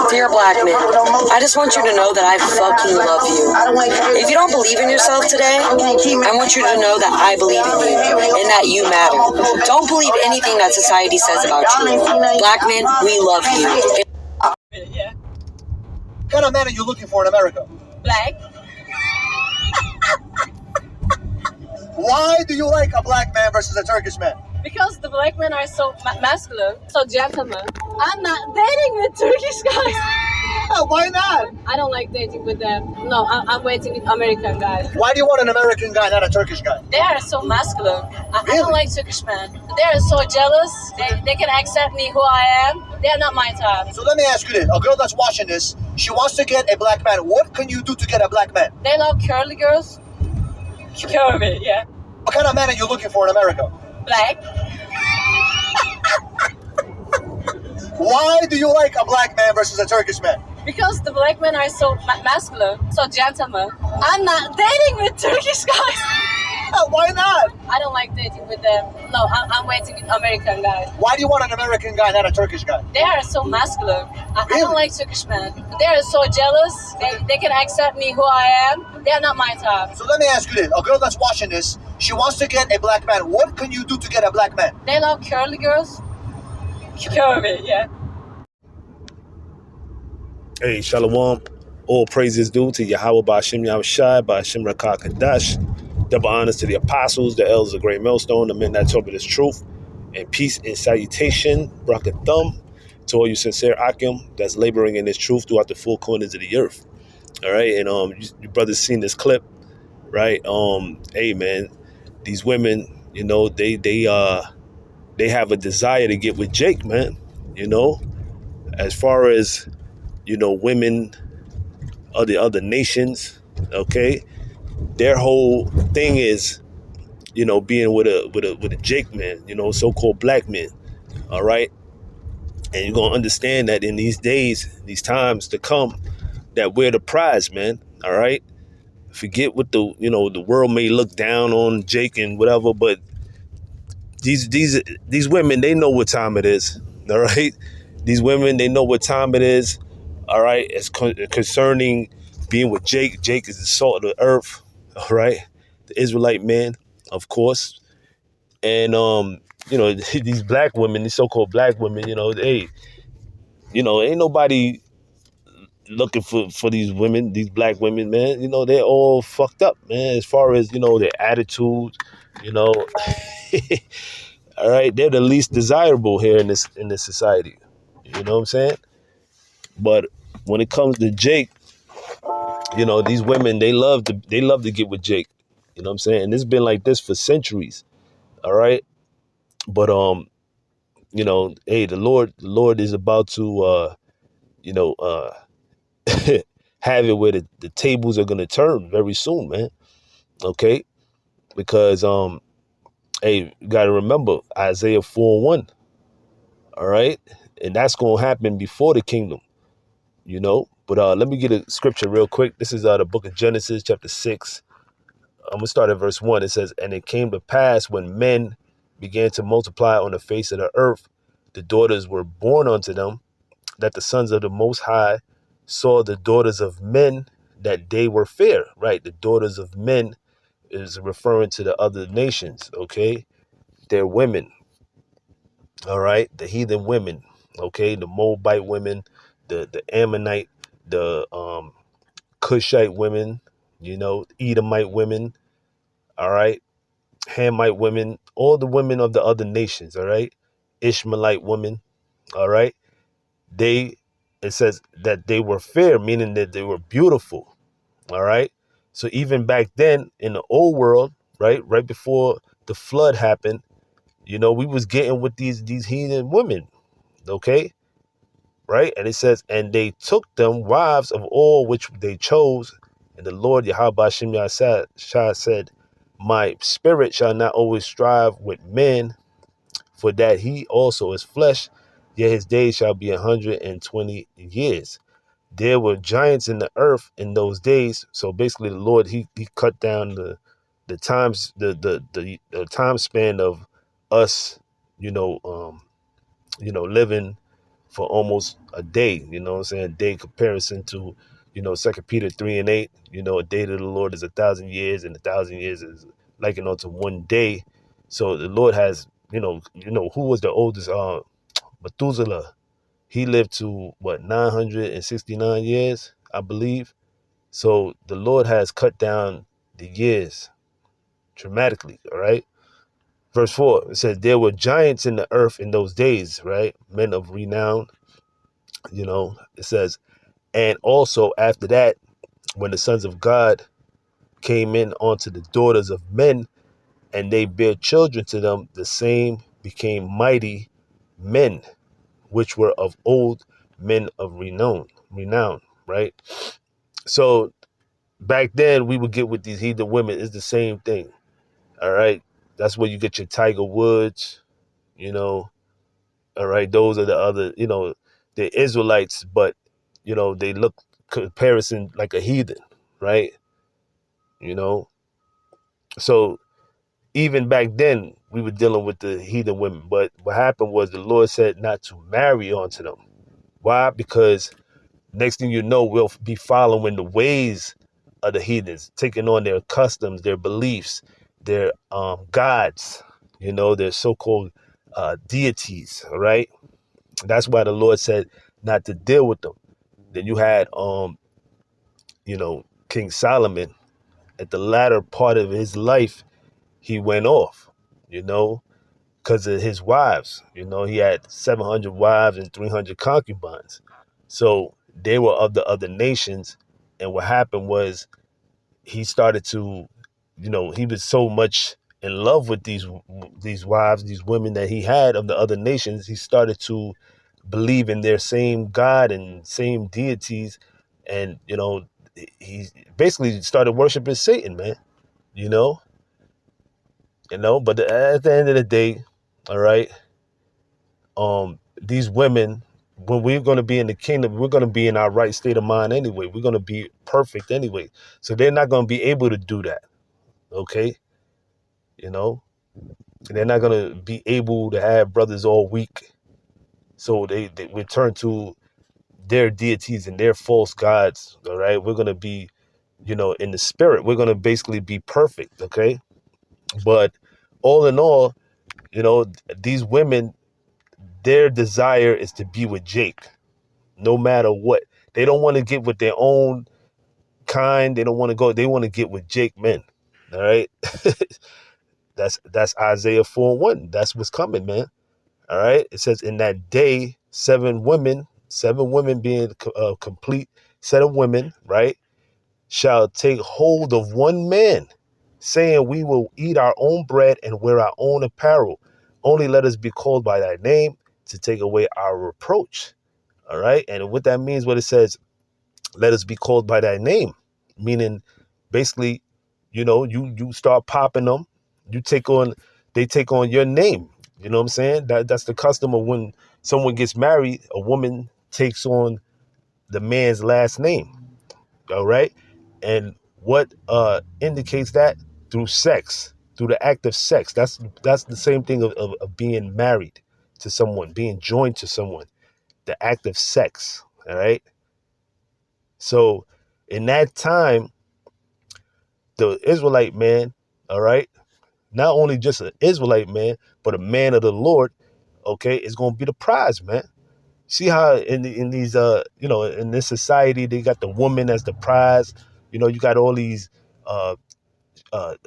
Dear black man, I just want you to know that I fucking love you. If you don't believe in yourself today, I want you to know that I believe in you and that you matter. Don't believe anything that society says about you. Black men, we love you. Yeah. What kind of man are you looking for in America? Black. Why do you like a black man versus a Turkish man? Because the black men are so masculine, so gentlemen. I'm not dating with Turkish guys. Why not? I don't like dating with them. No, I'm waiting with American guys. Why do you want an American guy, not a Turkish guy? They are so masculine. I don't like Turkish men. They are so jealous. They can accept me who I am. They're not my type. So let me ask you this. A girl that's watching this, she wants to get a black man. What can you do to get a black man? They love curly girls. Curly, yeah. What kind of man are you looking for in America? Black. Why do you like a black man versus a Turkish man? Because the black men are so masculine, so gentlemen. I'm not dating with Turkish guys. Why not? I don't like dating with them. No, I'm waiting with American guys. Why do you want an American guy, not a Turkish guy? They are so masculine. I don't like Turkish men. They are so jealous. They can accept me who I am. They are not my type. So let me ask you this. A girl that's watching this, she wants to get a black man. What can you do to get a black man? They love curly girls. Curly, yeah. Hey, Shalawam. All praises due to YAHAWAH by Hashem YAHAWASHI by Hashem Rakah Kadash. Double honors to the apostles, the elders of Great Millstone, the men that told me this truth. And peace and salutation, brakathum, to all you sincere Akim that's laboring in this truth throughout the four corners of the earth. All right, and you brothers seen this clip, right? Hey man, these women, you know, they have a desire to get with Jake, man. You know, as far as, you know, women of the other nations, okay, their whole thing is, you know, being with a Jake man, you know, so-called black men. All right, and you're gonna understand that in these days, these times to come, that we're the prize, man. All right, forget what the world may look down on Jake and whatever, but these women, they know what time it is. All right, these women, they know what time it is. All right, as concerning being with Jake. Jake is the salt of the earth. All right, the Israelite man, of course. And you know, these black women, these so-called black women, you know, they, you know, ain't nobody looking for these women, these black women, man. You know, they're all fucked up, man, as far as, you know, their attitudes, you know. All right, they're the least desirable here in this society. You know what I'm saying? But when it comes to Jake, you know, these women, they love to get with Jake. You know what I'm saying? And it's been like this for centuries. All right. But you know, hey, the Lord is about to you know, have it where the tables are gonna turn very soon, man. Okay? Because hey, you gotta remember Isaiah 4:1. All right, and that's gonna happen before the kingdom, you know. But let me get a scripture real quick. This is the book of Genesis, chapter 6. I'm gonna start at verse 1. It says, "And it came to pass when men began to multiply on the face of the earth, the daughters were born unto them, that the sons of the Most High saw the daughters of men, that they were fair." Right, the daughters of men is referring to the other nations. Okay, they're women. All right, the heathen women. Okay, the Moabite women, the Ammonite, the Cushite women, you know, Edomite women. All right, Hamite women, all the women of the other nations. All right, Ishmaelite women. All right, it says that they were fair, meaning that they were beautiful. All right, so even back then in the old world, right before the flood happened, you know, we was getting with these heathen women. Okay, right, and it says, "And they took them wives of all which they chose, and the Lord Yahweh said, My spirit shall not always strive with men, for that he also is flesh, yet his days shall be 120 years." There were giants in the earth in those days. So basically the Lord, he cut down the times, the time span of us, living for almost a day. You know what I'm saying? A day comparison to, 2 Peter 3:8. A day to the Lord is 1,000 years, and 1,000 years is likened unto one day. So the Lord has, who was the oldest? Methuselah. He lived to 969 years, I believe. So the Lord has cut down the years dramatically. All right. Verse 4, it says, there were giants in the earth in those days, right? Men of renown. It says, and also after that, when the sons of God came in onto the daughters of men, and they bare children to them, the same became mighty men, which were of old, men of renown, right? So back then, we would get with these heathen women. It's the same thing, all right? That's where you get your Tiger Woods, all right? Those are the other, the Israelites, but, they look comparison like a heathen, right? So even back then, we were dealing with the heathen women. But what happened was the Lord said not to marry onto them. Why? Because next thing you know, we'll be following the ways of the heathens, taking on their customs, their beliefs, their gods, their so-called deities, all right? That's why the Lord said not to deal with them. Then you had, King Solomon. At the latter part of his life, he went off, because of his wives. He had 700 wives and 300 concubines. So they were of the other nations. And what happened was he started to, he was so much in love with these wives, these women that he had of the other nations. He started to believe in their same God and same deities. And, he basically started worshiping Satan, man, but at the end of the day, all right, these women, when we're going to be in the kingdom, we're going to be in our right state of mind anyway. We're going to be perfect anyway. So they're not going to be able to do that. Okay. And they're not going to be able to have brothers all week. So they return to their deities and their false gods. All right. We're going to be, in the spirit, we're going to basically be perfect. Okay. But all in all, these women, their desire is to be with Jake, no matter what. They don't want to get with their own kind. They don't want to go. They want to get with Jake men. All right. That's Isaiah 4:1. That's what's coming, man. All right. It says in that day, seven women being a complete set of women, right, shall take hold of one man, saying, we will eat our own bread and wear our own apparel. Only let us be called by thy name to take away our reproach. All right. And what that means, what it says, let us be called by thy name, meaning basically, you start popping them. They take on your name. You know what I'm saying? That's the custom of when someone gets married, a woman takes on the man's last name. All right. And what indicates that? Through sex, through the act of sex. That's the same thing of being married to someone, being joined to someone, the act of sex. All right. So in that time, the Israelite man, all right, not only just an Israelite man, but a man of the Lord, okay, is going to be the prize, man. See how in these, in this society, they got the woman as the prize. You got all these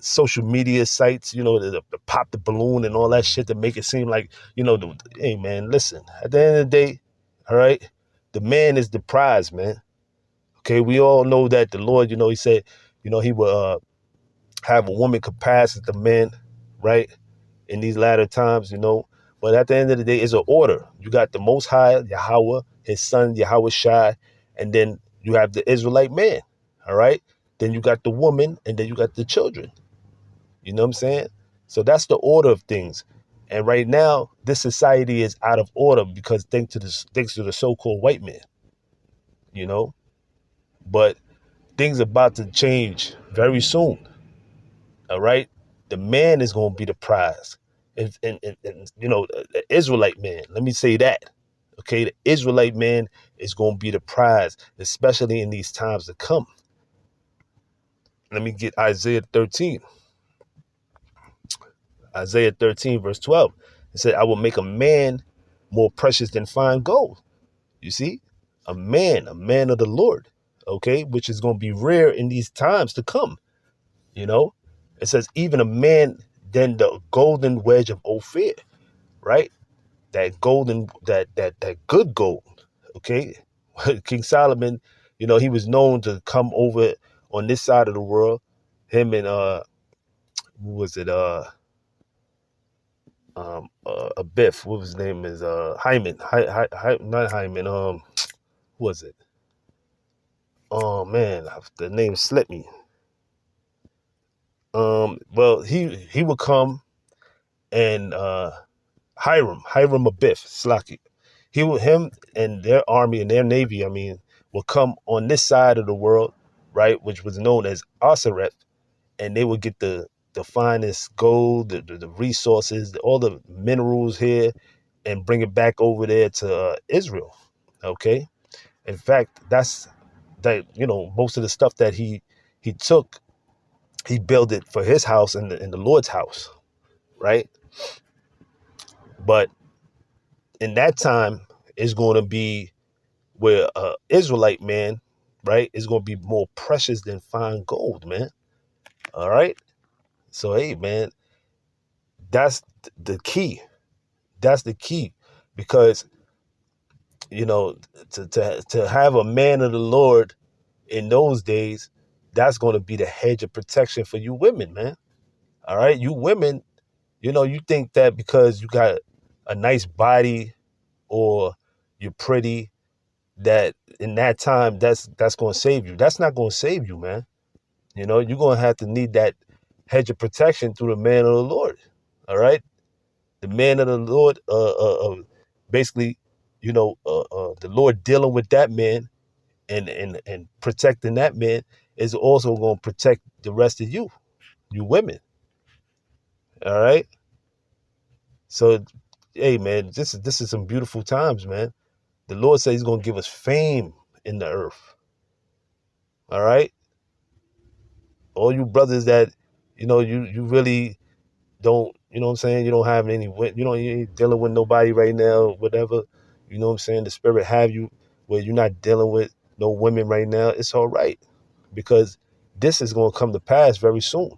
social media sites, the pop the balloon and all that shit to make it seem like, hey, man, listen, at the end of the day, all right, the man is the prize, man. Okay, we all know that the Lord, he said, he will have a woman compass as the man, right, in these latter times, But at the end of the day, it's an order. You got the Most High, Yahawah, his son, YAHAWASHI, and then you have the Israelite man, all right? Then you got the woman, and then you got the children. You know what I'm saying? So that's the order of things. And right now, this society is out of order because thanks to the so-called white man, But things about to change very soon. All right. The man is going to be the prize. And the Israelite man. Let me say that. Okay, the Israelite man is going to be the prize, especially in these times to come. Let me get Isaiah 13. Isaiah 13, verse 12. It said, I will make a man more precious than fine gold. You see, a man of the Lord, okay, which is going to be rare in these times to come. You know, it says, even a man than the golden wedge of Ophir, right? That golden, that good gold, okay? King Solomon, you know, he was known to come over on this side of the world. Him and who was it? A Biff. What was his name? Is Hyman? Not Hyman. Who was it? Oh man, the name slipped me. Well, he would come and Hiram Abiff, Slaki. Him and their army and their navy, I mean, will come on this side of the world, right, which was known as Asareth, and they would get the finest gold, the resources, all the minerals here, and bring it back over there to Israel. Okay, in fact, that's that. You know, most of the stuff that he took, he built it for his house and the Lord's house, right? But in that time, it's going to be where Israelite man, right, is going to be more precious than fine gold, man. All right. So, hey, man, that's the key. That's the key, because, you know, to have a man of the Lord in those days, that's going to be the hedge of protection for you women, man. All right. You women, you know, you think that because you got a nice body or you're pretty, that in that time that's going to save you. That's not going to save you, man. You know, you're going to have to need that hedge of protection through the man of the Lord. All right. The man of the Lord, basically, you know, the Lord dealing with that man and protecting that man is also going to protect the rest of you women. All right. So, hey, man, this is some beautiful times, man. The Lord says he's going to give us fame in the earth. All right. All you brothers that, you know, you really don't, you know what I'm saying? You don't have any, you know, you ain't dealing with nobody right now, whatever. You know what I'm saying? The spirit have you where you're not dealing with no women right now. It's all right, because this is going to come to pass very soon.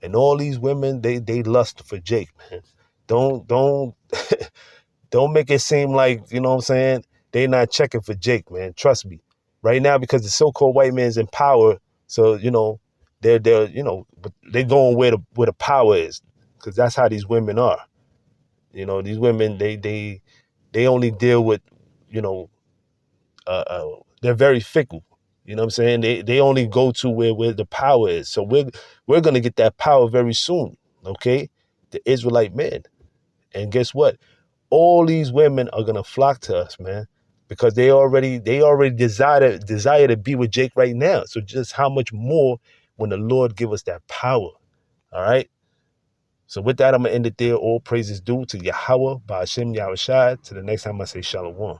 And all these women, they lust for Jake, man. Don't don't make it seem like, you know what I'm saying, they not checking for Jake, man. Trust me. Right now, because the so-called white man's in power, so, you know, they're you know, they're going where the power is, because that's how these women are. You know, these women, they only deal with, you know, they're very fickle. You know what I'm saying? They only go to where the power is. So we're going to get that power very soon, okay? The Israelite men. And guess what? All these women are going to flock to us, man, because they already desire to be with Jake right now. So just how much more when the Lord give us that power. All right. So with that, I'm going to end it there. All praises due to Yahawah, by Hashem, Yahawashi. To the next time I say Shalawam.